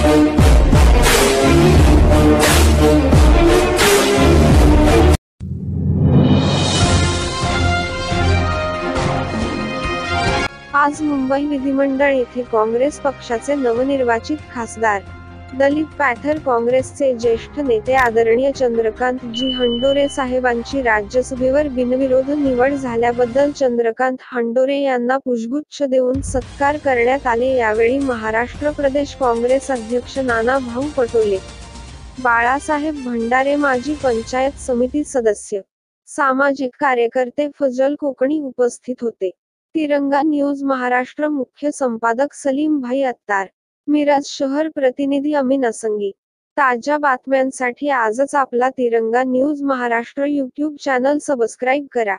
आज मुंबई विधिमंडळ येथे काँग्रेस पक्षाचे नवनिर्वाचित खासदार दलित पॅथर काँग्रेसचे ज्येष्ठ नेते आदरणीय चंद्रकांत जी हंडोरे साहेबांची राज्यसभेवर बिनविरोध निवड झाल्याबद्दल चंद्रकांत हंडोरे यांना पुष्पगुच्छ देऊन सत्कार करण्यात आले। यावेळी महाराष्ट्र प्रदेश काँग्रेस अध्यक्ष नाना भाऊ पटोले, बाळासाहेब भंडारे, माजी पंचायत समिती सदस्य, सामाजिक कार्यकर्ते फजल कोकणी उपस्थित होते। तिरंगा न्यूज महाराष्ट्र मुख्य संपादक सलीम भाई अत्तार, मिरज शहर प्रतिनिधी अमीन असंगी। ताज्या बातम्यांसाठी आजच आपला तिरंगा news Maharashtra YouTube channel subscribe करा।